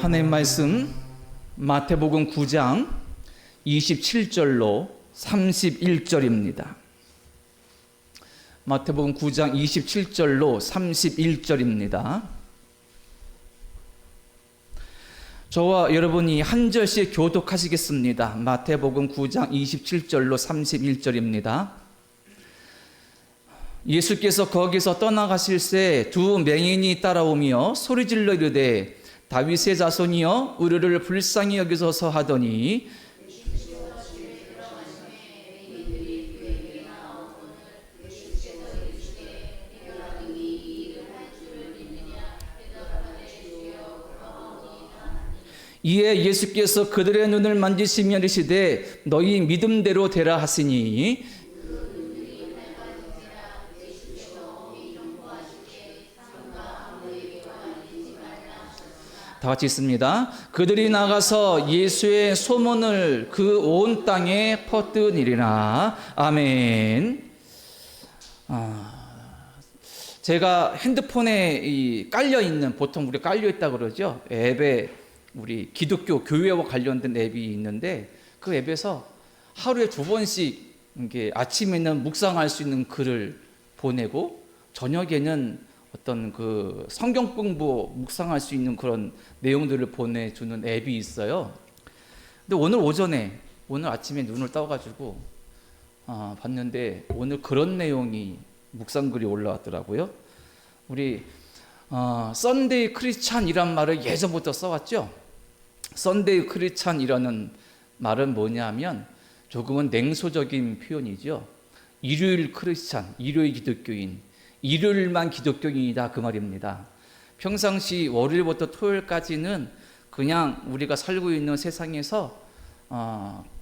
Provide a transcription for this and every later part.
하나님 말씀 마태복음 9장 27절로 31절입니다. 마태복음 9장 27절로 31절입니다. 저와 여러분이 한 절씩 교독하시겠습니다. 마태복음 9장 27절로 31절입니다. 예수께서 거기서 떠나가실새 두 맹인이 따라오며 소리질러 이르되 다윗의 자손이여 우리를 불쌍히 여기소서 하더니 이에 예수께서 그들의 눈을 만지시며 이르시되 너희 믿음대로 되라 하시니 다 같이 있습니다. 그들이 나가서 예수의 소문을 그 온 땅에 퍼뜨리니라. 아멘. 제가 핸드폰에 깔려 있는, 보통 우리 깔려 있다 그러죠. 앱에 우리 기독교 교회와 관련된 앱이 있는데 그 앱에서 하루에 2번씩 이게 아침에는 묵상할 수 있는 글을 보내고 저녁에는 어떤 그 성경 공부 묵상할 수 있는 그런 내용들을 보내주는 앱이 있어요. 근데 오늘 아침에 눈을 떠가지고 봤는데 오늘 그런 내용이 묵상글이 올라왔더라고요. 우리 썬데이 크리스찬이란 말을 예전부터 써왔죠. 썬데이 크리스찬이라는 말은 뭐냐면 조금은 냉소적인 표현이죠. 일요일 크리스찬, 일요일 기독교인, 일요일만 기독교인이다 그 말입니다. 평상시 월요일부터 토요일까지는 그냥 우리가 살고 있는 세상에서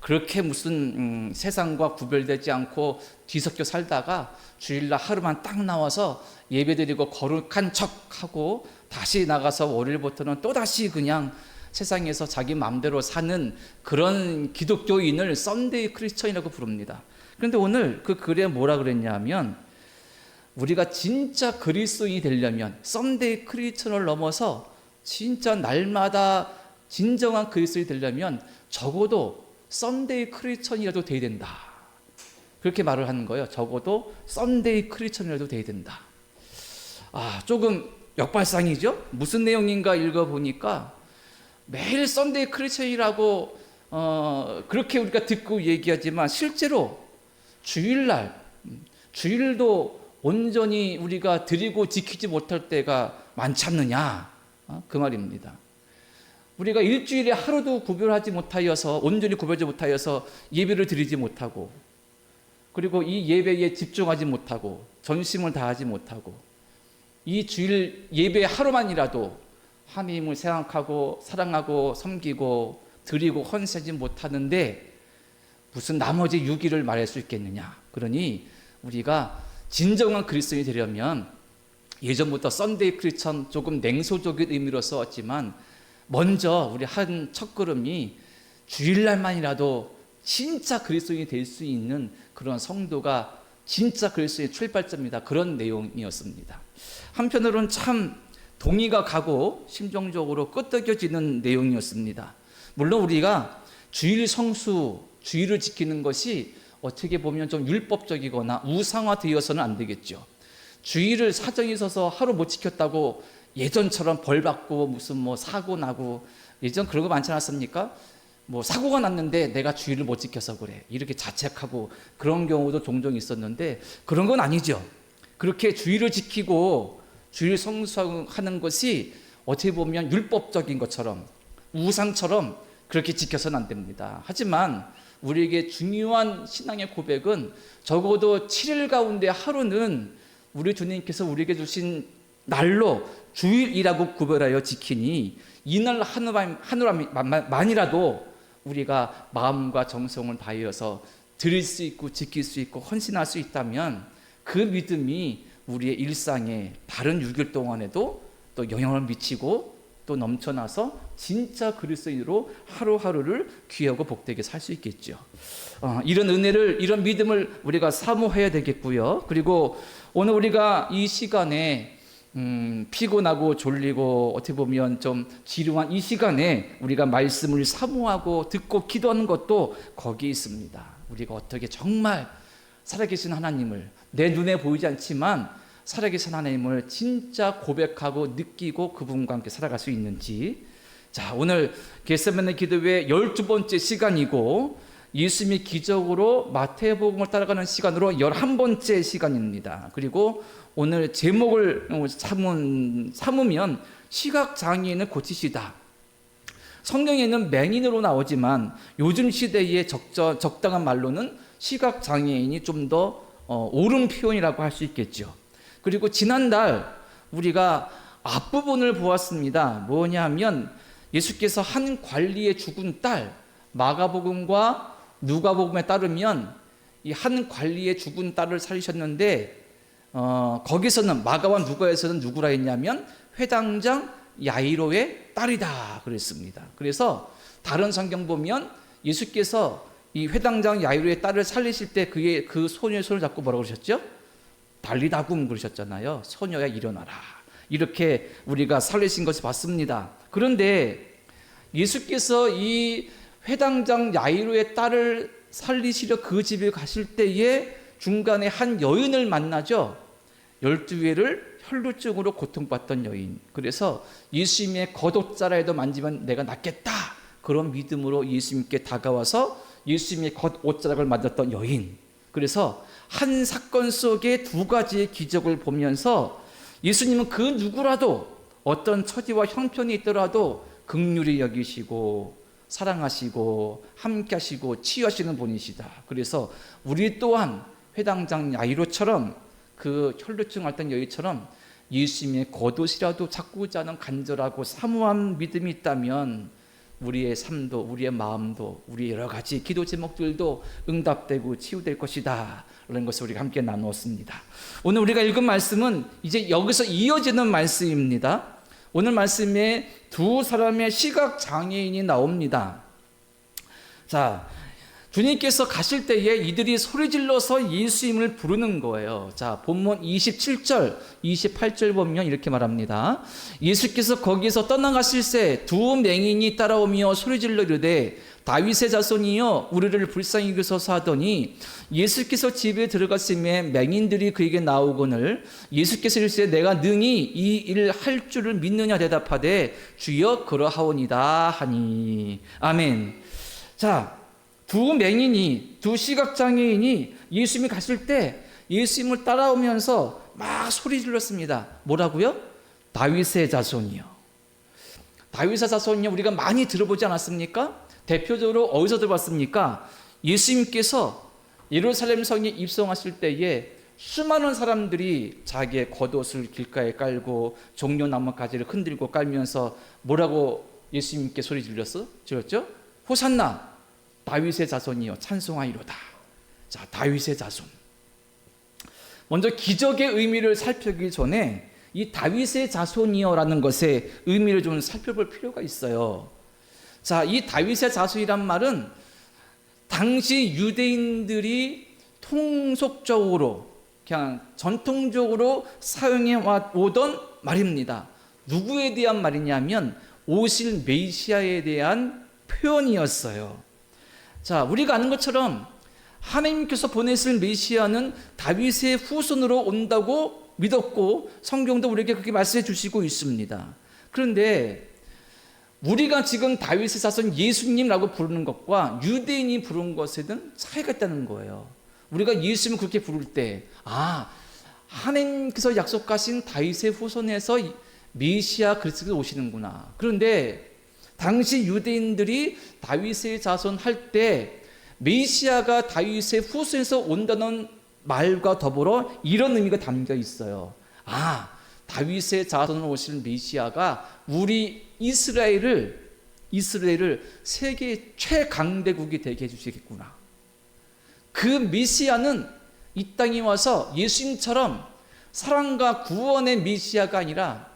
그렇게 무슨 세상과 구별되지 않고 뒤섞여 살다가 주일날 하루만 딱 나와서 예배드리고 거룩한 척하고 다시 나가서 월요일부터는 또다시 그냥 세상에서 자기 마음대로 사는 그런 기독교인을 썬데이 크리스천이라고 부릅니다. 그런데 오늘 그 글에 뭐라 그랬냐면 우리가 진짜 그리스도인이 되려면 썬데이 크리스천을 넘어서 진짜 날마다 진정한 그리스도인이 되려면 적어도 썬데이 크리스천이라도 돼야 된다. 그렇게 말을 하는 거예요. 적어도 썬데이 크리스천이라도 돼야 된다. 조금 역발상이죠? 무슨 내용인가 읽어보니까 매일 썬데이 크리스천이라고 그렇게 우리가 듣고 얘기하지만 실제로 주일도 온전히 우리가 드리고 지키지 못할 때가 많지 않느냐 그 말입니다. 우리가 일주일에 하루도 구별하지 못하여서 온전히 구별하지 못하여서 예배를 드리지 못하고 그리고 이 예배에 집중하지 못하고 전심을 다하지 못하고 이 주일 예배 하루만이라도 하나님을 생각하고 사랑하고 섬기고 드리고 헌신하지 못하는데 무슨 나머지 6일을 말할 수 있겠느냐. 그러니 우리가 진정한 그리스도인이 되려면 예전부터 썬데이 크리스천 조금 냉소적인 의미로 써왔지만 먼저 우리 한 첫걸음이 주일날만이라도 진짜 그리스도인이 될 수 있는 그런 성도가 진짜 그리스도의 출발점이다. 그런 내용이었습니다. 한편으로는 참 동의가 가고 심정적으로 끄떡여지는 내용이었습니다. 물론 우리가 주일 성수, 주일을 지키는 것이 어떻게 보면 좀 율법적이거나 우상화되어서는 안 되겠죠. 주일을 사정이 있어서 하루 못 지켰다고 예전처럼 벌 받고 무슨 사고 나고 예전 그런 거 많지 않았습니까? 사고가 났는데 내가 주일을 못 지켜서 그래. 이렇게 자책하고 그런 경우도 종종 있었는데 그런 건 아니죠. 그렇게 주일을 지키고 주일 성수하는 것이 어떻게 보면 율법적인 것처럼 우상처럼 그렇게 지켜서는 안 됩니다. 하지만 우리에게 중요한 신앙의 고백은 적어도 7일 가운데 하루는 우리 주님께서 우리에게 주신 날로 주일이라고 구별하여 지키니 이날 하루만이라도 우리가 마음과 정성을 다하여서 드릴 수 있고 지킬 수 있고 헌신할 수 있다면 그 믿음이 우리의 일상에 다른 6일 동안에도 또 영향을 미치고 또 넘쳐나서 진짜 그리스도인으로 하루하루를 귀하고 복되게 살 수 있겠죠. 이런 은혜를, 이런 믿음을 우리가 사모해야 되겠고요. 그리고 오늘 우리가 이 시간에 피곤하고 졸리고 어떻게 보면 좀 지루한 이 시간에 우리가 말씀을 사모하고 듣고 기도하는 것도 거기에 있습니다. 우리가 어떻게 정말 살아계신 하나님을, 내 눈에 보이지 않지만 살아계신 하나님을 진짜 고백하고 느끼고 그분과 함께 살아갈 수 있는지. 자, 오늘 겟세마네 기도회 12번째 시간이고 예수님이 기적으로 마태복음을 따라가는 시간으로 11번째 시간입니다. 그리고 오늘 제목을 삼으면 시각장애인을 고치시다. 성경에는 맹인으로 나오지만 요즘 시대에 적당한 말로는 시각장애인이 좀 더 옳은 표현이라고 할 수 있겠죠. 그리고 지난달 우리가 앞부분을 보았습니다. 뭐냐면 예수께서 한 관리의 죽은 딸, 마가복음과 누가복음에 따르면 이 한 관리의 죽은 딸을 살리셨는데 거기서는 마가와 누가에서는 누구라 했냐면 회당장 야이로의 딸이다 그랬습니다. 그래서 다른 성경 보면 예수께서 이 회당장 야이로의 딸을 살리실 때 그 소녀의 손을 잡고 뭐라고 그러셨죠? 달리다굼 그러셨잖아요. 소녀야 일어나라. 이렇게 우리가 살리신 것을 봤습니다. 그런데 예수께서 이 회당장 야이로의 딸을 살리시려 그 집에 가실 때에 중간에 한 여인을 만나죠. 12회를 혈루증으로 고통받던 여인. 그래서 예수님의 겉옷자락에도 만지면 내가 낫겠다. 그런 믿음으로 예수님께 다가와서 예수님의 겉옷자락을 만졌던 여인. 그래서 한 사건 속에 두 가지의 기적을 보면서 예수님은 그 누구라도 어떤 처지와 형편이 있더라도 긍휼히 여기시고 사랑하시고 함께하시고 치유하시는 분이시다. 그래서 우리 또한 회당장 야이로처럼 그 혈루증 앓던 여인처럼 예수님의 겉옷이라도 찾고자 하는 간절하고 사모한 믿음이 있다면 우리의 삶도 우리의 마음도 우리의 여러 가지 기도 제목들도 응답되고 치유될 것이다. 그런 것을 우리가 함께 나누었습니다. 오늘 우리가 읽은 말씀은 이제 여기서 이어지는 말씀입니다. 오늘 말씀에 두 사람의 시각 장애인이 나옵니다. 자, 주님께서 가실 때에 이들이 소리질러서 예수님을 부르는 거예요. 자, 본문 27절, 28절 보면 이렇게 말합니다. 예수께서 거기서 떠나가실 새 두 맹인이 따라오며 소리질러 이르되 다윗의 자손이여 우리를 불쌍히 여기소서 하더니 예수께서 집에 들어갔음에 맹인들이 그에게 나오거늘 예수께서 이르시되 내가 능히 이 일을 할 줄을 믿느냐 대답하되 주여 그러하오니이다 하니. 아멘. 자, 두 맹인이, 두 시각장애인이 예수님이 갔을 때 예수님을 따라오면서 막 소리 질렀습니다. 뭐라고요? 다윗의 자손이요. 다윗의 자손이요. 우리가 많이 들어보지 않았습니까? 대표적으로 어디서 들어봤습니까? 예수님께서 예루살렘 성에 입성하실 때에 수많은 사람들이 자기의 겉옷을 길가에 깔고 종려나무 가지를 흔들고 깔면서 뭐라고 예수님께 소리 질렀죠? 호산나 다윗의 자손이여 찬송하이로다. 자, 다윗의 자손. 먼저 기적의 의미를 살펴보기 전에 이 다윗의 자손이여라는 것의 의미를 좀 살펴볼 필요가 있어요. 자, 이 다윗의 자손이란 말은 당시 유대인들이 통속적으로 그냥 전통적으로 사용해 오던 말입니다. 누구에 대한 말이냐면 오실 메시아에 대한 표현이었어요. 자, 우리가 아는 것처럼 하나님께서 보내실 메시아는 다윗의 후손으로 온다고 믿었고 성경도 우리에게 그렇게 말씀해 주시고 있습니다. 그런데 우리가 지금 다윗의 자손 예수님이라고 부르는 것과 유대인이 부르는 것에는 차이가 있다는 거예요. 우리가 예수님을 그렇게 부를 때 하나님께서 약속하신 다윗의 후손에서 메시아 그리스도가 오시는구나. 그런데 당시 유대인들이 다윗의 자손 할 때 메시아가 다윗의 후손에서 온다는 말과 더불어 이런 의미가 담겨 있어요. 다윗의 자손으로 오실 메시아가 우리 이스라엘을 세계 최강대국이 되게 해주시겠구나. 그 메시아는 이 땅에 와서 예수님처럼 사랑과 구원의 메시아가 아니라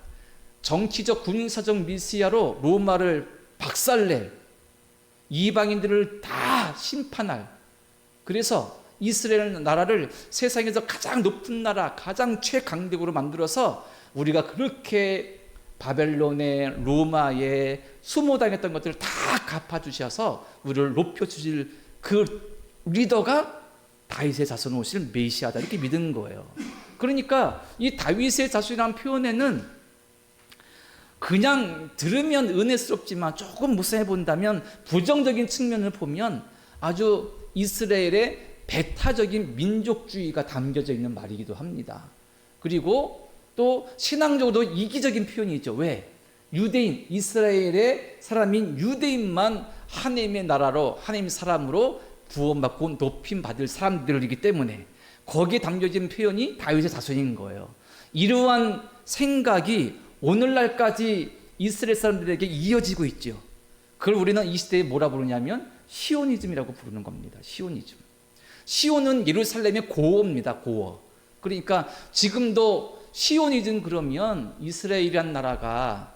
정치적 군사적 메시아로 로마를 박살낼, 이방인들을 다 심판할, 그래서 이스라엘 나라를 세상에서 가장 높은 나라, 가장 최강대국으로 만들어서 우리가 그렇게 바벨론에 로마에 수모당했던 것들을 다 갚아주셔서 우리를 높여주실 그 리더가 다윗의 자손 오실 메시아다 이렇게 믿은 거예요. 그러니까 이 다윗의 자손이라는 표현에는 그냥 들으면 은혜스럽지만 조금 묵상해 본다면 부정적인 측면을 보면 아주 이스라엘의 배타적인 민족주의가 담겨져 있는 말이기도 합니다. 그리고 또 신앙적으로도 이기적인 표현이죠. 왜? 유대인, 이스라엘의 사람인 유대인만 하나님의 나라로, 하나님의 사람으로 구원받고 높임받을 사람들이기 때문에 거기에 담겨진 표현이 다윗의 자손인 거예요. 이러한 생각이 오늘날까지 이스라엘 사람들에게 이어지고 있죠. 그걸 우리는 이 시대에 뭐라 부르냐면 시오니즘이라고 부르는 겁니다. 시오니즘. 시온은 예루살렘의 고어입니다. 고어. 그러니까 지금도 시오니즘 그러면 이스라엘이란 나라가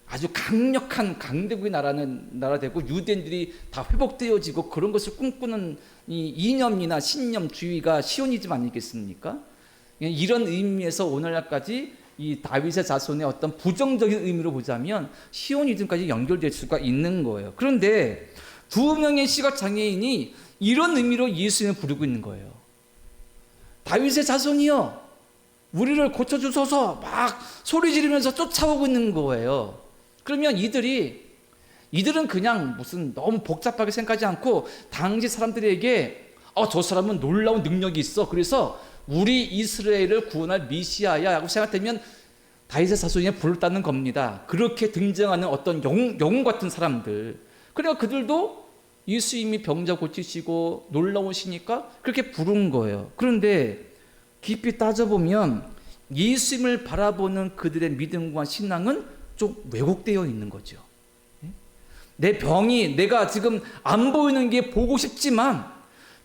아주 강력한 강대국의 나라 되고 유대인들이 다 회복되어지고 그런 것을 꿈꾸는 이 이념이나 신념주의가 시오니즘 아니겠습니까? 이런 의미에서 오늘날까지 이 다윗의 자손의 어떤 부정적인 의미로 보자면 시오니즘까지 연결될 수가 있는 거예요. 그런데 두 명의 시각장애인이 이런 의미로 예수님을 부르고 있는 거예요. 다윗의 자손이여 우리를 고쳐주소서 막 소리 지르면서 쫓아오고 있는 거예요. 그러면 이들은 그냥 무슨 너무 복잡하게 생각하지 않고 당시 사람들에게 저 사람은 놀라운 능력이 있어. 그래서 우리 이스라엘을 구원할 메시아야 하고 생각되면 다윗의 자손이 불렀다는 겁니다. 그렇게 등장하는 어떤 영웅 같은 사람들. 그러니까 그들도 예수님이 병자 고치시고 놀라우시니까 그렇게 부른 거예요. 그런데 깊이 따져보면 예수님을 바라보는 그들의 믿음과 신앙은 좀 왜곡되어 있는 거죠. 내 병이 내가 지금 안 보이는 게 보고 싶지만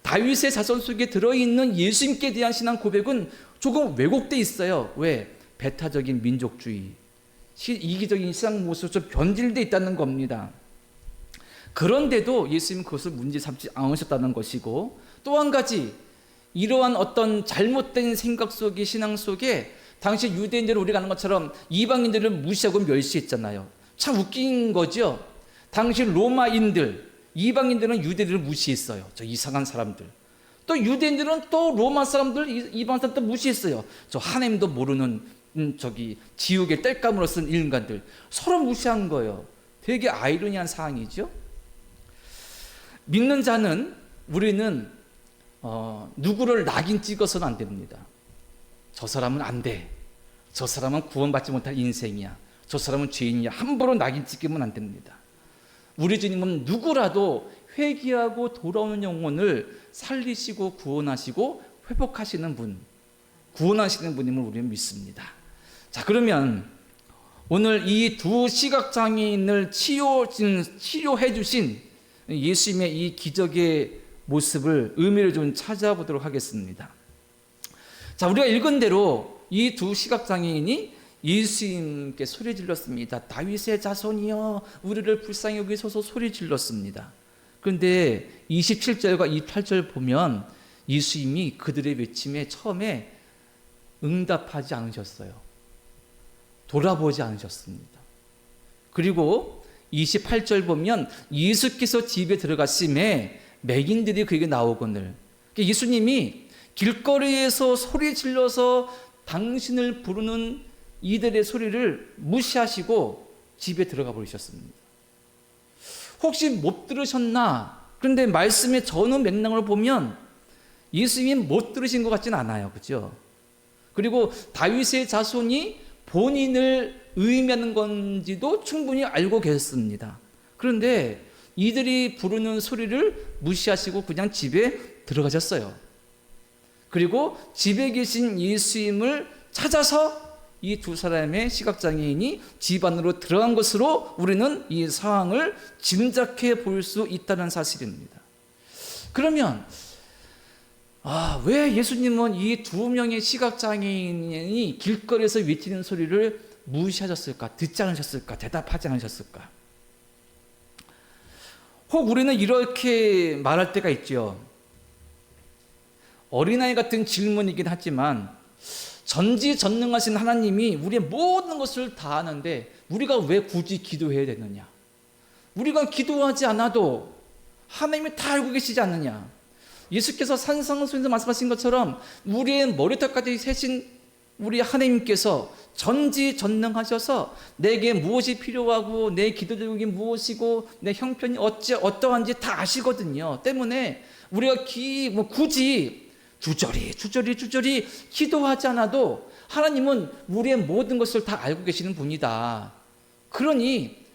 다윗의 자손 속에 들어있는 예수님께 대한 신앙 고백은 조금 왜곡되어 있어요. 왜? 배타적인 민족주의, 이기적인 신앙 모습으로 좀 변질되어 있다는 겁니다. 그런데도 예수님은 그것을 문제 삼지 않으셨다는 것이고, 또 한 가지 이러한 어떤 잘못된 생각 속에 신앙 속에 당시 유대인들은 우리가 아는 것처럼 이방인들을 무시하고 멸시했잖아요. 참 웃긴 거죠. 당시 로마인들, 이방인들은 유대인들을 무시했어요. 저 이상한 사람들. 또 유대인들은 또 로마 사람들, 이방 사람들 무시했어요. 저 하나님도 모르는 지옥의 땔감으로 쓴 인간들. 서로 무시한 거예요. 되게 아이러니한 사항이죠. 믿는 자는 우리는 누구를 낙인 찍어서는 안 됩니다. 저 사람은 안 돼. 저 사람은 구원받지 못할 인생이야. 저 사람은 죄인이야. 함부로 낙인 찍으면 안 됩니다. 우리 주님은 누구라도 회개하고 돌아오는 영혼을 살리시고 구원하시고 회복하시는 분, 구원하시는 분임을 우리는 믿습니다. 자, 그러면 오늘 이 두 시각장애인을 치료해 주신 예수님의 이 기적의 모습을, 의미를 좀 찾아보도록 하겠습니다. 자, 우리가 읽은 대로 이 두 시각장애인이 예수님께 소리 질렀습니다. 다윗의 자손이여 우리를 불쌍히 여기소서 소리 질렀습니다. 그런데 27절과 28절 보면 예수님이 그들의 외침에 처음에 응답하지 않으셨어요. 돌아보지 않으셨습니다. 그리고 28절 보면 예수께서 집에 들어가심에 맹인들이 그에게 나오거늘. 예수님이 길거리에서 소리 질러서 당신을 부르는 이들의 소리를 무시하시고 집에 들어가 버리셨습니다. 혹시 못 들으셨나? 그런데 말씀의 전후 맥락을 보면 예수님이 못 들으신 것 같지는 않아요. 그죠? 그리고 다윗의 자손이 본인을 의미하는 건지도 충분히 알고 계셨습니다. 그런데 이들이 부르는 소리를 무시하시고 그냥 집에 들어가셨어요. 그리고 집에 계신 예수님을 찾아서 이 두 사람의 시각장애인이 집 안으로 들어간 것으로 우리는 이 상황을 짐작해 볼 수 있다는 사실입니다. 그러면 왜 예수님은 이 두 명의 시각장애인이 길거리에서 외치는 소리를 무시하셨을까? 듣지 않으셨을까? 대답하지 않으셨을까? 혹 우리는 이렇게 말할 때가 있죠. 어린아이 같은 질문이긴 하지만 전지전능하신 하나님이 우리의 모든 것을 다 아는데 우리가 왜 굳이 기도해야 되느냐? 우리가 기도하지 않아도 하나님이 다 알고 계시지 않느냐? 예수께서 산상수에서 말씀하신 것처럼 우리의 머리털까지 세신 우리 하나님께서 전지전능하셔서 내게 무엇이 필요하고 내 기도 제목이 무엇이고 내 형편이 어떠한지 다 아시거든요. 때문에 우리가 굳이 주저리 기도하지 않아도 하나님은 우리의 모든 것을 다 알고 계시는 분이다. 그러니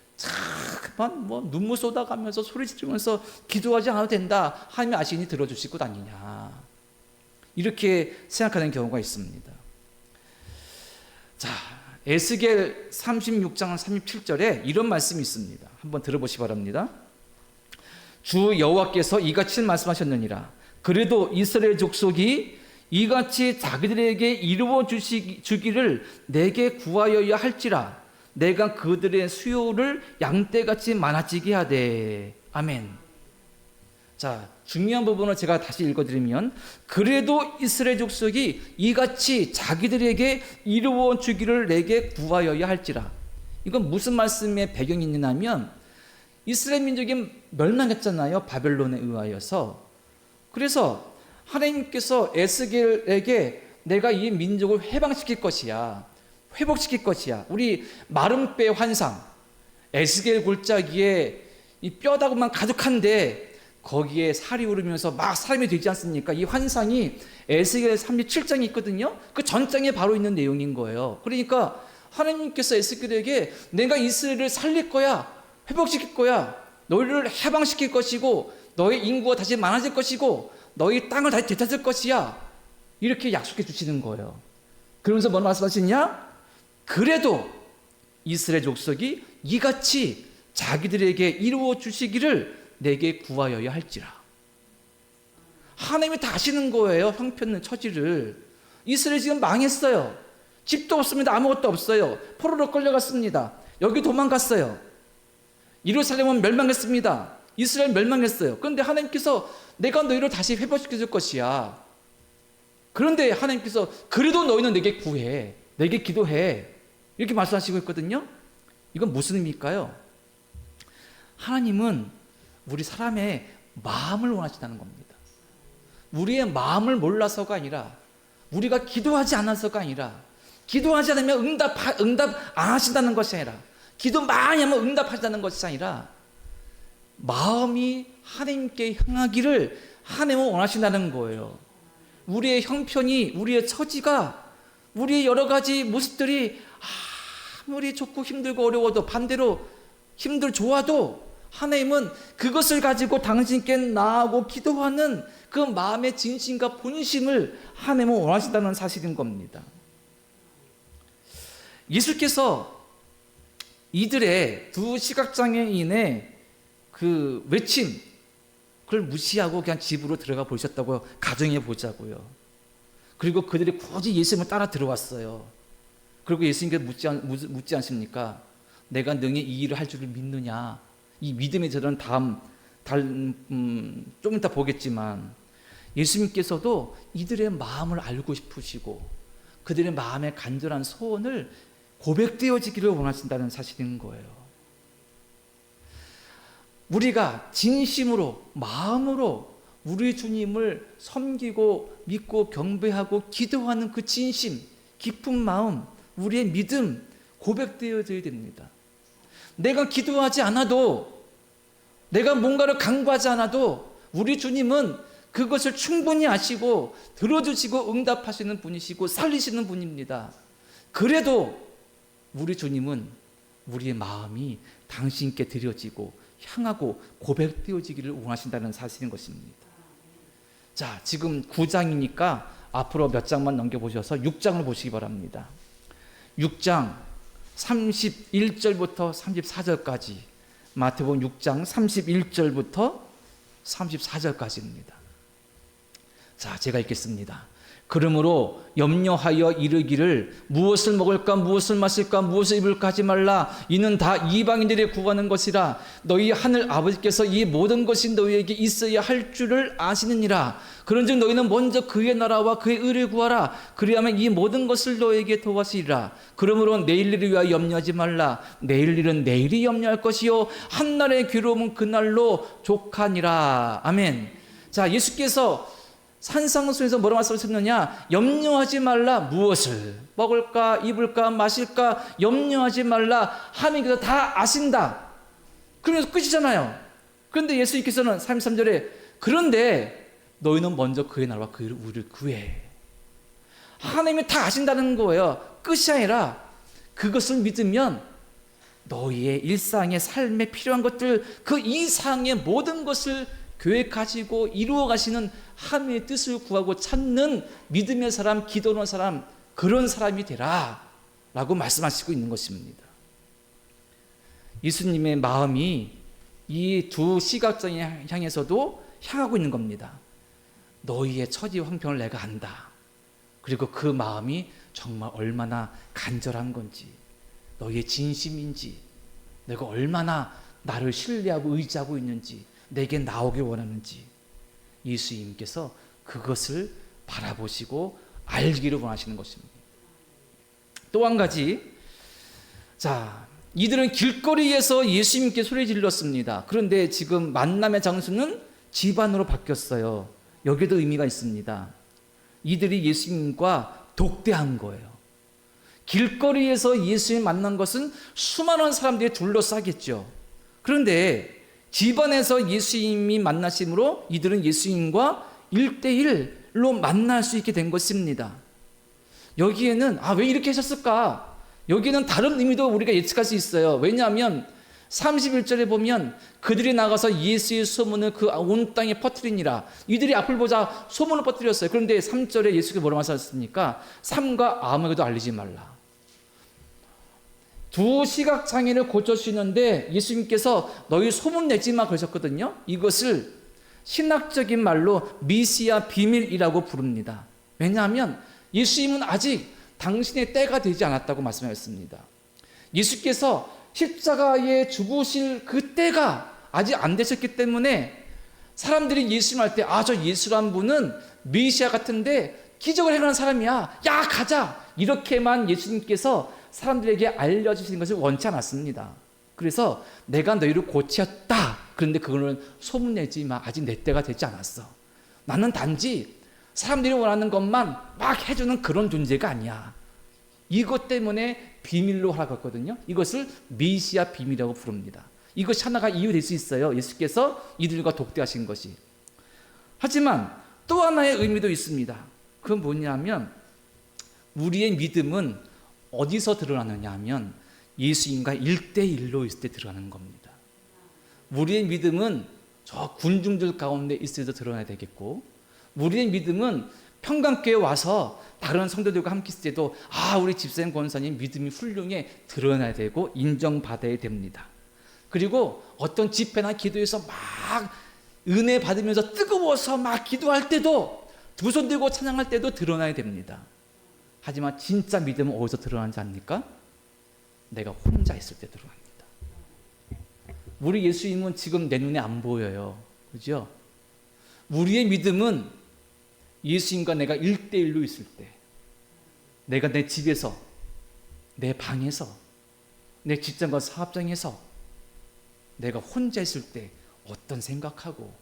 그만 눈물 쏟아가면서 소리 지르면서 기도하지 않아도 된다. 하나님이 아시니 들어주실 것 아니냐. 이렇게 생각하는 경우가 있습니다. 자, 에스겔 36장 37절에 이런 말씀이 있습니다. 한번 들어보시기 바랍니다. 주 여호와께서 이같이 말씀하셨느니라. 그래도 이스라엘 족속이 이같이 자기들에게 이루어 주기를 내게 구하여야 할지라. 내가 그들의 수요를 양떼같이 많아지게 하되. 아멘. 자, 중요한 부분을 제가 다시 읽어드리면, 그래도 이스라엘 족속이 이같이 자기들에게 이루어 주기를 내게 구하여야 할지라. 이건 무슨 말씀의 배경이 있냐면, 이스라엘 민족이 멸망했잖아요, 바벨론에 의하여서. 그래서 하나님께서 에스겔에게 내가 이 민족을 해방시킬 것이야, 회복시킬 것이야. 우리 마름뼈 환상, 에스겔 골짜기에 이 뼈다구만 가득한데 거기에 살이 오르면서 막 사람이 되지 않습니까? 이 환상이 에스겔 37장이 있거든요. 그 전장에 바로 있는 내용인 거예요. 그러니까 하나님께서 에스겔에게 내가 이스라엘을 살릴 거야, 회복시킬 거야, 너희를 해방시킬 것이고 너희 인구가 다시 많아질 것이고 너희 땅을 다시 되찾을 것이야, 이렇게 약속해 주시는 거예요. 그러면서 뭐라 말씀하시냐? 그래도 이스라엘 족속이 이같이 자기들에게 이루어 주시기를 내게 구하여야 할지라. 하나님이 다 아시는 거예요, 형편의 처지를. 이스라엘 지금 망했어요. 집도 없습니다. 아무것도 없어요. 포로로 끌려갔습니다. 여기 도망갔어요. 예루살렘은 멸망했습니다. 이스라엘 멸망했어요. 그런데 하나님께서 내가 너희를 다시 회복시켜 줄 것이야. 그런데 하나님께서 그래도 너희는 내게 구해, 내게 기도해, 이렇게 말씀하시고 있거든요. 이건 무슨 의미일까요? 하나님은 우리 사람의 마음을 원하신다는 겁니다. 우리의 마음을 몰라서가 아니라, 우리가 기도하지 않아서가 아니라, 기도하지 않으면 응답 안 하신다는 것이 아니라, 기도 많이 하면 응답하신다는 것이 아니라, 마음이 하나님께 향하기를 하나님은 원하신다는 거예요. 우리의 형편이, 우리의 처지가, 우리의 여러 가지 모습들이 아무리 좋고 힘들고 어려워도, 반대로 좋아도 하나님은 그것을 가지고 당신께 나아가고 기도하는 그 마음의 진심과 본심을 하나님은 원하신다는 사실인 겁니다. 예수께서 이들의 두 시각장애인의 그 외침, 그걸 무시하고 그냥 집으로 들어가 보셨다고 가정해 보자고요. 그리고 그들이 굳이 예수님을 따라 들어왔어요. 그리고 예수님께 묻지 않습니까? 내가 능히 이 일을 할 줄을 믿느냐? 이 믿음의 저는 좀 이따 보겠지만, 예수님께서도 이들의 마음을 알고 싶으시고 그들의 마음의 간절한 소원을 고백되어지기를 원하신다는 사실인 거예요. 우리가 진심으로, 마음으로 우리 주님을 섬기고 믿고 경배하고 기도하는 그 진심, 깊은 마음, 우리의 믿음 고백되어져야 됩니다. 내가 기도하지 않아도, 내가 뭔가를 간구하지 않아도 우리 주님은 그것을 충분히 아시고 들어주시고 응답하시는 분이시고 살리시는 분입니다. 그래도 우리 주님은 우리의 마음이 당신께 드려지고 향하고 고백되어지기를 원하신다는 사실인 것입니다. 자, 지금 9장이니까 앞으로 몇 장만 넘겨보셔서 6장을 보시기 바랍니다. 6장 31절부터 34절까지, 마태복음 6장 31절부터 34절까지입니다. 자, 제가 읽겠습니다. 그러므로 염려하여 이르기를 무엇을 먹을까 무엇을 마실까 무엇을 입을까 하지 말라. 이는 다 이방인들이 구하는 것이라. 너희 하늘 아버지께서 이 모든 것이 너희에게 있어야 할 줄을 아시느니라. 그런즉 너희는 먼저 그의 나라와 그의 의를 구하라. 그리하면 이 모든 것을 너희에게 더하시리라. 그러므로 내일 일을 위하여 염려하지 말라. 내일 일은 내일이 염려할 것이요 한날의 괴로움은 그날로 족하니라. 아멘. 자, 예수께서 산상수에서 뭐라고 말씀하셨느냐? 염려하지 말라. 무엇을 먹을까 입을까 마실까 염려하지 말라. 하나님께서 다 아신다. 그러면서 끝이잖아요. 그런데 예수님께서는 33절에 그런데 너희는 먼저 그의 나라와 그의 의를 구해. 하나님이 다 아신다는 거예요. 끝이 아니라 그것을 믿으면 너희의 일상의 삶에 필요한 것들 그 이상의 모든 것을 계획하시고 이루어 가시는 하나님의 뜻을 구하고 찾는 믿음의 사람, 기도하는 사람, 그런 사람이 되라 라고 말씀하시고 있는 것입니다. 예수님의 마음이 이 두 시각장애 향해서도 향하고 있는 겁니다. 너희의 처지 형편을 내가 안다. 그리고 그 마음이 정말 얼마나 간절한 건지, 너희의 진심인지, 내가 얼마나 나를 신뢰하고 의지하고 있는지, 내게 나오길 원하는지 예수님께서 그것을 바라보시고 알기를 원하시는 것입니다. 또 한 가지, 자, 이들은 길거리에서 예수님께 소리 질렀습니다. 그런데 지금 만남의 장소는 집안으로 바뀌었어요. 여기도 의미가 있습니다. 이들이 예수님과 독대한 거예요. 길거리에서 예수님 만난 것은 수많은 사람들이 둘러싸겠죠. 그런데 집안에서 예수님이 만나심으로 이들은 예수님과 1대1로 만날 수 있게 된 것입니다. 여기에는 왜 이렇게 하셨을까? 여기에는 다른 의미도 우리가 예측할 수 있어요. 왜냐하면 31절에 보면 그들이 나가서 예수의 소문을 그 온 땅에 퍼뜨리니라. 이들이 앞을 보자 소문을 퍼뜨렸어요. 그런데 3절에 예수께서 뭐라고 하셨습니까? 삼가 아무에게도 알리지 말라. 두 시각장애를 고쳐주시는데 예수님께서 너희 소문 내지 마 그러셨거든요. 이것을 신학적인 말로 미시아 비밀이라고 부릅니다. 왜냐하면 예수님은 아직 당신의 때가 되지 않았다고 말씀하셨습니다. 예수께서 십자가에 죽으실 그 때가 아직 안 되셨기 때문에 사람들이 예수님 할 때 저 예수란 분은 메시아 같은데 기적을 행하는 사람이야. 야 가자. 이렇게만 예수님께서 사람들에게 알려주시는 것을 원치 않았습니다. 그래서 내가 너희를 고치었다. 그런데 그거는 소문내지 마. 아직 내 때가 되지 않았어. 나는 단지 사람들이 원하는 것만 막 해주는 그런 존재가 아니야. 이것 때문에 비밀로 허락했거든요. 이것을 메시아 비밀이라고 부릅니다. 이것이 하나가 이유될 수 있어요. 예수께서 이들과 독대하신 것이. 하지만 또 하나의 의미도 있습니다. 그건 뭐냐면 우리의 믿음은 어디서 드러나느냐 하면 예수님과 1대1로 있을 때 드러나는 겁니다. 우리의 믿음은 저 군중들 가운데 있을 때 드러나야 되겠고, 우리의 믿음은 평강교회 와서 다른 성도들과 함께 있을 때도 우리 집사님 권사님 믿음이 훌륭해 드러나야 되고 인정받아야 됩니다. 그리고 어떤 집회나 기도에서 막 은혜 받으면서 뜨거워서 막 기도할 때도 두 손 들고 찬양할 때도 드러나야 됩니다. 하지만 진짜 믿음은 어디서 드러나는지 압니까? 내가 혼자 있을 때 드러납니다. 우리 예수님은 지금 내 눈에 안 보여요. 그죠? 우리의 믿음은 예수님과 내가 1대1로 있을 때, 내가 내 집에서, 내 방에서, 내 직장과 사업장에서 내가 혼자 있을 때 어떤 생각하고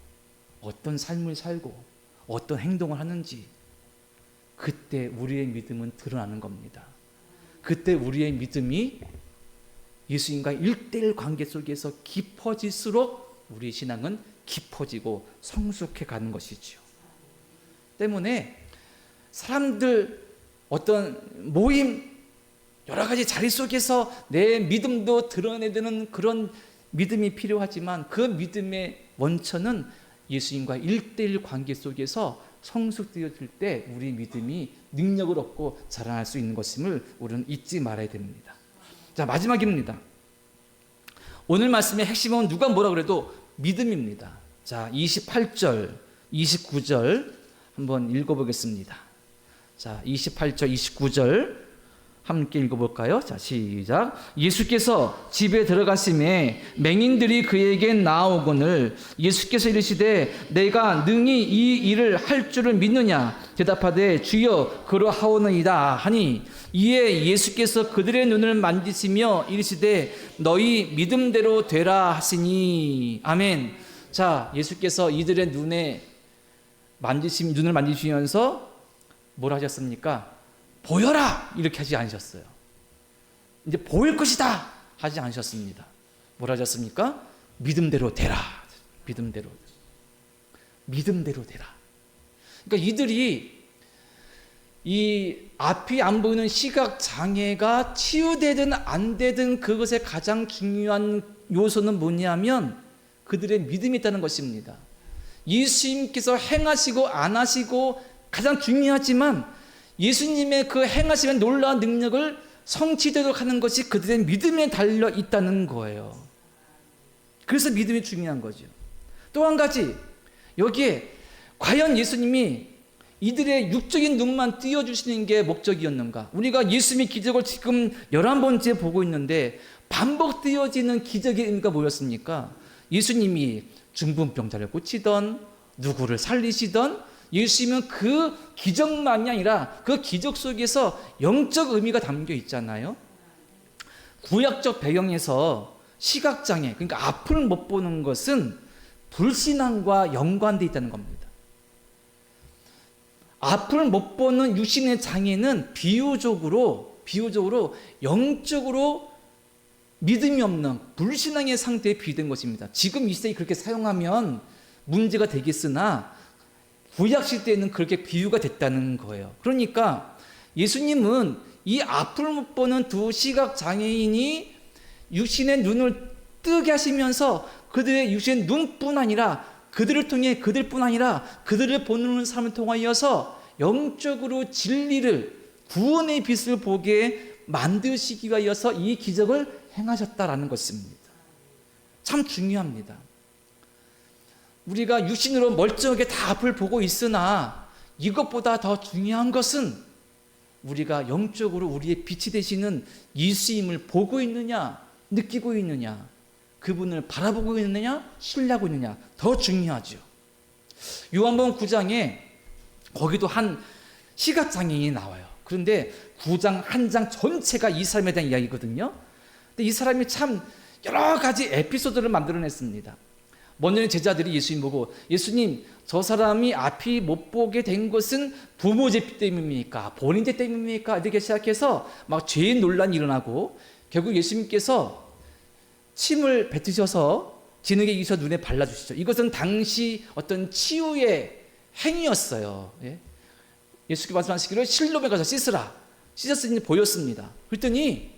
어떤 삶을 살고 어떤 행동을 하는지, 그때 우리의 믿음은 드러나는 겁니다. 그때 우리의 믿음이 예수님과 1대1 관계 속에서 깊어질수록 우리의 신앙은 깊어지고 성숙해 가는 것이죠. 때문에 사람들 어떤 모임 여러 가지 자리 속에서 내 믿음도 드러내는 그런 믿음이 필요하지만 그 믿음의 원천은 예수님과 1대1 관계 속에서 성숙되어질 때 우리 믿음이 능력을 얻고 자라날 수 있는 것임을 우리는 잊지 말아야 됩니다. 자, 마지막입니다. 오늘 말씀의 핵심은 누가 뭐라 그래도 믿음입니다. 자, 28절, 29절 한번 읽어보겠습니다. 자, 28절, 29절 함께 읽어볼까요? 자, 시작. 예수께서 집에 들어가심에 맹인들이 그에게 나아오거늘 예수께서 이르시되 내가 능히 이 일을 할 줄을 믿느냐? 대답하되 주여 그러하오나이다 하니 이에 예수께서 그들의 눈을 만지시며 이르시되 너희 믿음대로 되라 하시니. 아멘. 자, 예수께서 이들의 눈을 만지시면서 뭘 하셨습니까? 보여라! 이렇게 하지 않으셨어요. 이제 보일 것이다! 하지 않으셨습니다. 뭘 하셨습니까? 믿음대로 되라. 믿음대로 되라. 그러니까 이들이 이 앞이 안 보이는 시각 장애가 치유되든 안 되든 그것의 가장 중요한 요소는 뭐냐면 그들의 믿음이 있다는 것입니다. 예수님께서 행하시고 안 하시고 가장 중요하지만 예수님의 그 행하시는 놀라운 능력을 성취되도록 하는 것이 그들의 믿음에 달려 있다는 거예요. 그래서 믿음이 중요한 거죠. 또 한 가지, 여기에 과연 예수님이 이들의 육적인 눈만 띄워주시는 게 목적이었는가? 우리가 예수님의 기적을 지금 11번째 보고 있는데 반복 띄워지는 기적의 의미가 뭐였습니까? 예수님이 중풍병자를 고치던 누구를 살리시던 예수님은 그 기적만이 아니라 그 기적 속에서 영적 의미가 담겨 있잖아요. 구약적 배경에서 시각장애, 그러니까 앞을 못 보는 것은 불신앙과 연관되어 있다는 겁니다. 앞을 못 보는 육신의 장애는 비유적으로 영적으로 믿음이 없는 불신앙의 상태에 비유된 것입니다. 지금 이 시대에 그렇게 사용하면 문제가 되겠으나 구약 시대에는 그렇게 비유가 됐다는 거예요. 그러니까 예수님은 이 앞을 못 보는 두 시각 장애인이 육신의 눈을 뜨게 하시면서 그들의 육신의 눈뿐 아니라 그들을 통해 그들뿐 아니라 그들을 보는 사람을 통하여서 영적으로 진리를 구원의 빛을 보게 만드시기 위하여서 이 기적을 행하셨다라는 것입니다. 참 중요합니다. 우리가 육신으로 멀쩡하게 다 앞을 보고 있으나 이것보다 더 중요한 것은 우리가 영적으로 우리의 빛이 되시는 예수님을 보고 있느냐, 느끼고 있느냐, 그분을 바라보고 있느냐, 신뢰하고 있느냐, 더 중요하죠. 요한복음 9장에 거기도 한 시각장애인이 나와요. 그런데 9장 한 장 전체가 이 사람에 대한 이야기거든요. 근데 이 사람이 참 여러 가지 에피소드를 만들어냈습니다. 먼저는 제자들이 예수님 보고 예수님 저 사람이 앞이 못 보게 된 것은 부모 죄 때문입니까? 본인 죄 때문입니까? 이렇게 시작해서 막 죄인 논란이 일어나고 결국 예수님께서 침을 뱉으셔서 진흙에 이서 눈에 발라주시죠. 이것은 당시 어떤 치유의 행위였어요. 예수께서 말씀하시기를 실로에 가서 씻으라. 씻었으니 보였습니다. 그랬더니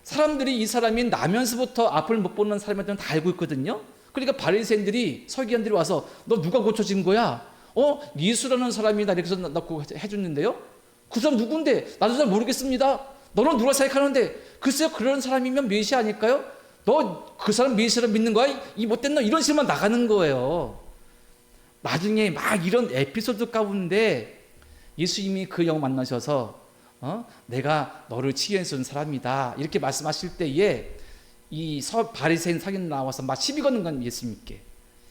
사람들이 이 사람이 나면서부터 앞을 못 보는 사람한테는 다 알고 있거든요. 그러니까 바리새인들이 서기관들이 와서 너 누가 고쳐진 거야? 예수라는 사람이 나 이렇게 해서 낳고 해줬는데요. 그 사람 누군데? 나도 잘 모르겠습니다. 너는 누가 생각하는데? 글쎄요, 그런 사람이면 메시아 아닐까요? 너 그 사람 메시아를 믿는 거야? 이 못된 놈, 이런 식으로 나가는 거예요. 나중에 막 이런 에피소드 가운데 예수님이 그 영 만나셔서 내가 너를 치유해 준 사람이다 이렇게 말씀하실 때에 이 바리새인 사기꾼 나와서 막 시비 거는 건 예수님께.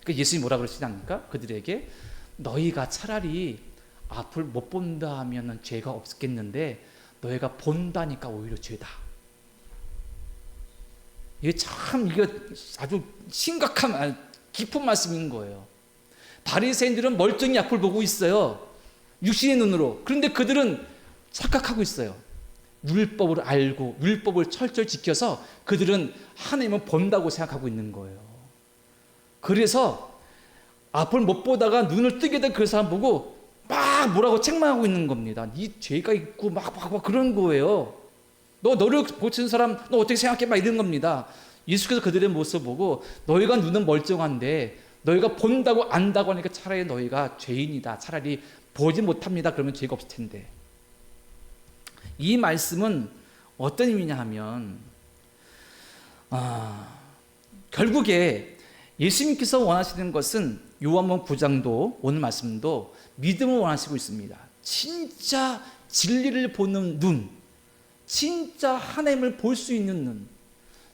그 예수님이 뭐라 그러시냐니까 그들에게 너희가 차라리 앞을 못 본다 하면은 죄가 없겠는데 너희가 본다니까 오히려 죄다. 이게 아주 심각한 깊은 말씀인 거예요. 바리새인들은 멀쩡히 앞을 보고 있어요. 육신의 눈으로. 그런데 그들은 착각하고 있어요. 율법을 알고 율법을 철저히 지켜서 그들은 하나님을 본다고 생각하고 있는 거예요. 그래서 앞을 못 보다가 눈을 뜨게 된 그 사람 보고 막 뭐라고 책망하고 있는 겁니다. 네 죄가 있고 막 그런 거예요. 너를 고치는 사람 너 어떻게 생각해? 막 이런 겁니다. 예수께서 그들의 모습을 보고 너희가 눈은 멀쩡한데 너희가 본다고 안다고 하니까 차라리 너희가 죄인이다. 차라리 보지 못합니다. 그러면 죄가 없을 텐데. 이 말씀은 어떤 의미냐 하면 결국에 예수님께서 원하시는 것은 요한복음 9장도 오늘 말씀도 믿음을 원하시고 있습니다. 진짜 진리를 보는 눈, 진짜 하나님을 볼 수 있는 눈,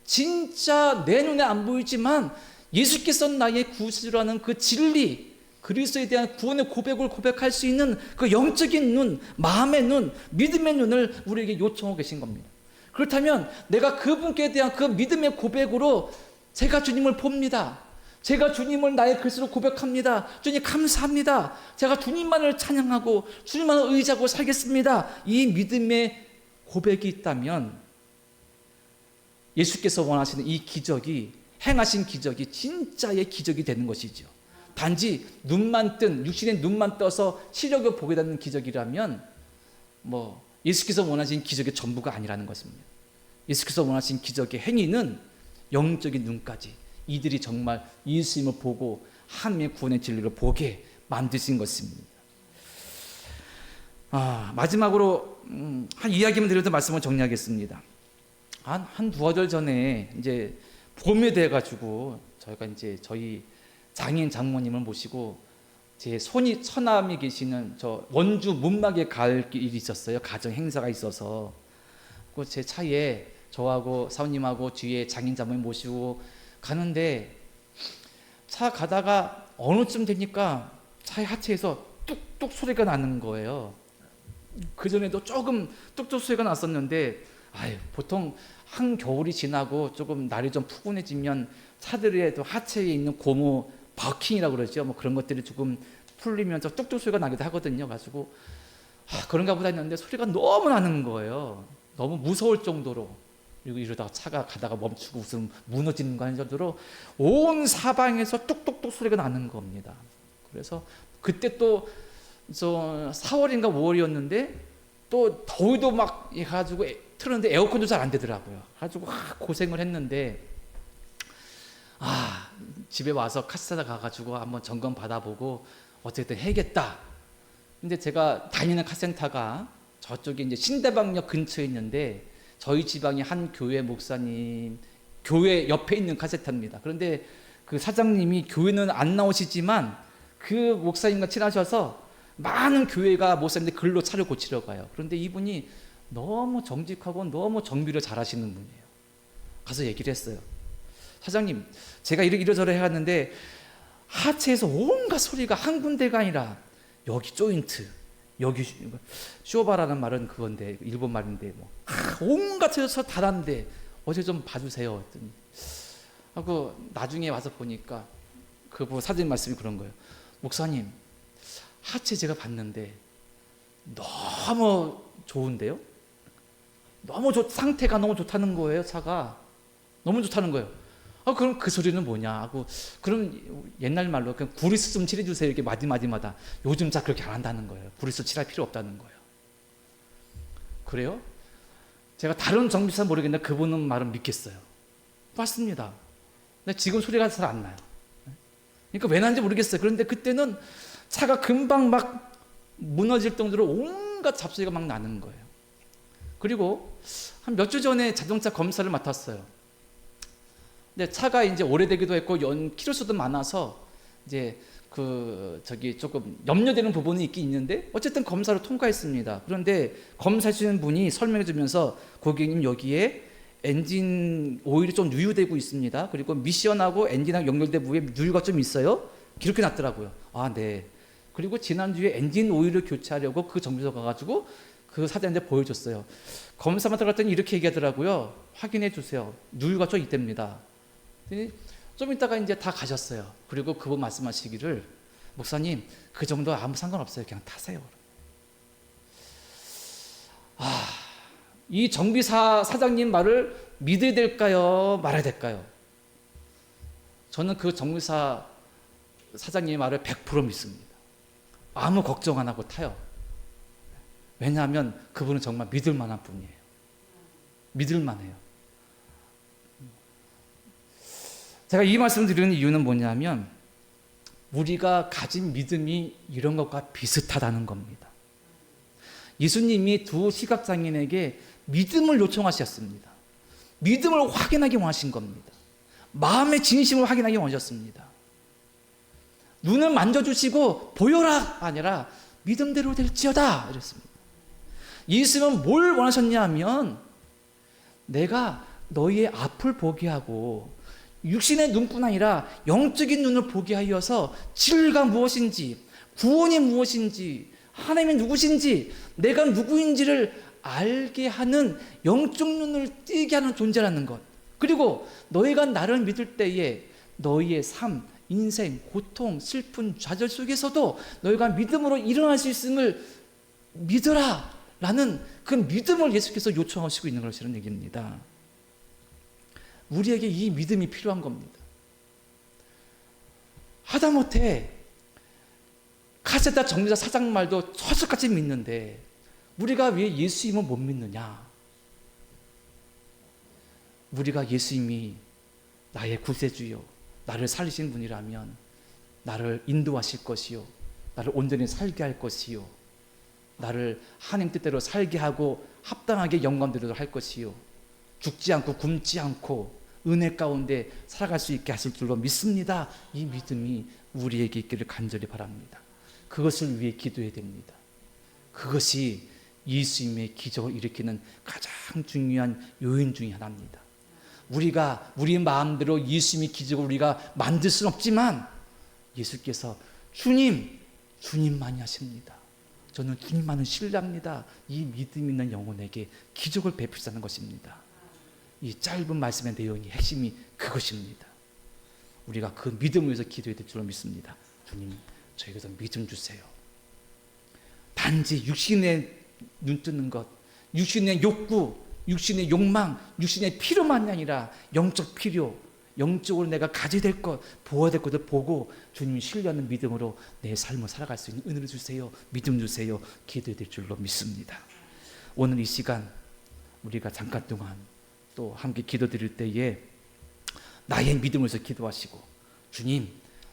진짜 내 눈에 안 보이지만 예수께서 나의 구주라는 그 진리, 그리스도에 대한 구원의 고백을 고백할 수 있는 그 영적인 눈, 마음의 눈, 믿음의 눈을 우리에게 요청하고 계신 겁니다. 그렇다면 내가 그분께 대한 그 믿음의 고백으로 제가 주님을 봅니다. 제가 주님을 나의 글쓰로 고백합니다. 주님 감사합니다. 제가 주님만을 찬양하고 주님만을 의지하고 살겠습니다. 이 믿음의 고백이 있다면 예수께서 원하시는 이 기적이, 행하신 기적이 진짜의 기적이 되는 것이죠. 단지 눈만 뜬, 육신의 눈만 떠서 시력을 보게 되는 기적이라면 예수께서 원하신 기적의 전부가 아니라는 것입니다. 예수께서 원하신 기적의 행위는 영적인 눈까지 이들이 정말 예수님을 보고 하나님의 구원의 진리를 보게 만드신 것입니다. 마지막으로 한 이야기만 드려도 말씀을 정리하겠습니다. 한 두어 달 전에 이제 봄에 돼가지고 저희가 이제 저희 장인 장모님을 모시고 제 처남이 계시는 저 원주 문막에 갈 일이 있었어요. 가정 행사가 있어서 제 차에 저하고 사모님하고 뒤에 장인 장모님 모시고 가는데 차 가다가 어느쯤 되니까 차의 하체에서 뚝뚝 소리가 나는 거예요. 그전에도 조금 뚝뚝 소리가 났었는데 보통 한겨울이 지나고 조금 날이 좀 푸근해지면 차들의 또 하체에 있는 고무 버킹이라고 그러죠. 그런 것들이 조금 풀리면서 뚝뚝 소리가 나기도 하거든요. 가지고 그런가 보다 했는데 소리가 너무 나는 거예요. 너무 무서울 정도로. 그리고 이러다가 차가 가다가 멈추고 무슨 무너지는 거 아닌 정도로 온 사방에서 뚝뚝뚝 소리가 나는 겁니다. 그래서 그때 또 4월인가 5월이었는데 또 더위도 막 해가지고 틀었는데 에어컨도 잘 안 되더라고요. 가지고 고생을 했는데 집에 와서 카센터 가가지고 한번 점검 받아보고 어쨌든 해야겠다. 근데 제가 다니는 카센터가 저쪽에 이제 신대방역 근처에 있는데 저희 지방의 한 교회 목사님 교회 옆에 있는 카센터입니다. 그런데 그 사장님이 교회는 안 나오시지만 그 목사님과 친하셔서 많은 교회가 목사님들 글로 차를 고치러 가요. 그런데 이분이 너무 정직하고 너무 정비를 잘하시는 분이에요. 가서 얘기를 했어요. 사장님, 제가 이러저러 해갔는데 하체에서 온갖 소리가 한 군데가 아니라 여기 조인트, 여기 쇼바라는 말은 그건데 일본 말인데 온갖 데서 다 났는데 어제 좀 봐주세요. 했더니 하고 나중에 와서 보니까 그 사진 말씀이 그런 거예요. 목사님, 하체 제가 봤는데 너무 좋은데요? 상태가 너무 좋다는 거예요. 차가 너무 좋다는 거예요. 그럼 그 소리는 뭐냐 하고, 그럼 옛날 말로 그냥 구리스 좀 칠해주세요 이렇게 마디마디마다. 요즘 차 그렇게 안 한다는 거예요. 구리스 칠할 필요 없다는 거예요. 그래요? 제가 다른 정비사 모르겠는데 그분은 말은 믿겠어요. 맞습니다. 근데 지금 소리가 잘 안 나요. 그러니까 왜 나는지 모르겠어요. 그런데 그때는 차가 금방 막 무너질 정도로 온갖 잡소리가 막 나는 거예요. 그리고 한 몇 주 전에 자동차 검사를 맡았어요. 근데 차가 이제 오래되기도 했고 키로수도 많아서 이제 조금 염려되는 부분이 있긴 있는데 어쨌든 검사를 통과했습니다. 그런데 검사해주는 분이 설명해 주면서 고객님 여기에 엔진 오일이 좀 누유되고 있습니다. 그리고 미션하고 엔진하고 연결된 부위에 누유가 좀 있어요. 이렇게 났더라고요. 네. 그리고 지난주에 엔진 오일을 교체하려고 그 정비소 가가지고 그 사장한테 보여줬어요. 검사만 들어갔더니 이렇게 얘기하더라고요. 확인해 주세요. 누유가 좀 있답니다. 좀 있다가 이제 다 가셨어요. 그리고 그분 말씀하시기를, 목사님 그 정도 아무 상관없어요. 그냥 타세요. 이 정비사 사장님 말을 믿어야 될까요? 말아야 될까요? 저는 그 정비사 사장님의 말을 100% 믿습니다. 아무 걱정 안 하고 타요. 왜냐하면 그분은 정말 믿을 만한 분이에요. 믿을 만해요. 제가 이 말씀을 드리는 이유는 뭐냐면 우리가 가진 믿음이 이런 것과 비슷하다는 겁니다. 예수님이 두 시각장애인에게 믿음을 요청하셨습니다. 믿음을 확인하기 원하신 겁니다. 마음의 진심을 확인하기 원하셨습니다. 눈을 만져주시고 보여라 아니라 믿음대로 될지어다 이랬습니다. 예수님은 뭘 원하셨냐 하면 내가 너희의 앞을 보게 하고 육신의 눈뿐 아니라 영적인 눈을 보게 하여서 진리가 무엇인지, 구원이 무엇인지, 하나님이 누구신지, 내가 누구인지를 알게 하는 영적 눈을 띄게 하는 존재라는 것. 그리고 너희가 나를 믿을 때에 너희의 삶, 인생, 고통, 슬픈 좌절 속에서도 너희가 믿음으로 일어날 수 있음을 믿어라 라는 그 믿음을 예수께서 요청하시고 있는 것이라는 얘기입니다. 우리에게 이 믿음이 필요한 겁니다. 하다못해 카세타 정리자 사장 말도 철석같이 믿는데 우리가 왜 예수님을 못 믿느냐? 우리가 예수님이 나의 구세주요, 나를 살리신 분이라면 나를 인도하실 것이요, 나를 온전히 살게 할 것이요, 나를 하나님 뜻대로 살게 하고 합당하게 영광되도록 할 것이요, 죽지 않고 굶지 않고 은혜 가운데 살아갈 수 있게 하실 줄로 믿습니다. 이 믿음이 우리에게 있기를 간절히 바랍니다. 그것을 위해 기도해야 됩니다. 그것이 예수님의 기적을 일으키는 가장 중요한 요인 중에 하나입니다. 우리가 우리 마음대로 예수님의 기적을 우리가 만들 수는 없지만 예수께서 주님만이 하십니다. 저는 주님만은 신뢰합니다. 이 믿음 있는 영혼에게 기적을 베푸시는 것입니다. 이 짧은 말씀의 내용이 핵심이 그것입니다. 우리가 그 믿음을 위해서 기도해야 될 줄로 믿습니다. 주님, 저에게서 믿음 주세요. 단지 육신의 눈 뜨는 것, 육신의 욕구, 육신의 욕망, 육신의 필요만이 아니라 영적 필요, 영적으로 내가 가져야 될 것, 보아야 될 것을 보고 주님이 신뢰하는 믿음으로 내 삶을 살아갈 수 있는 은혜를 주세요. 믿음 주세요. 기도해야 될 줄로 믿습니다. 오늘 이 시간 우리가 잠깐 동안 또 함께 기도드릴 때에 나의 믿음을 위해서 기도하시고 주님,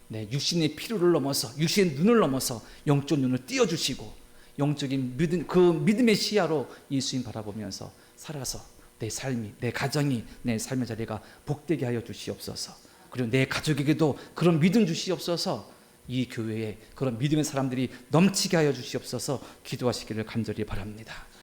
내 육신의 필요를 넘어서 육신의 눈을 넘어서 영적 눈을 띄워주시고 영적인 믿음, 그 믿음의 시야로 예수님 바라보면서 살아서 내 삶이, 내 가정이, 내 삶의 자리가 복되게 하여 주시옵소서. 그리고 내 가족에게도 그런 믿음 주시옵소서. 이 교회에 그런 믿음의 사람들이 넘치게 하여 주시옵소서. 기도하시기를 간절히 바랍니다.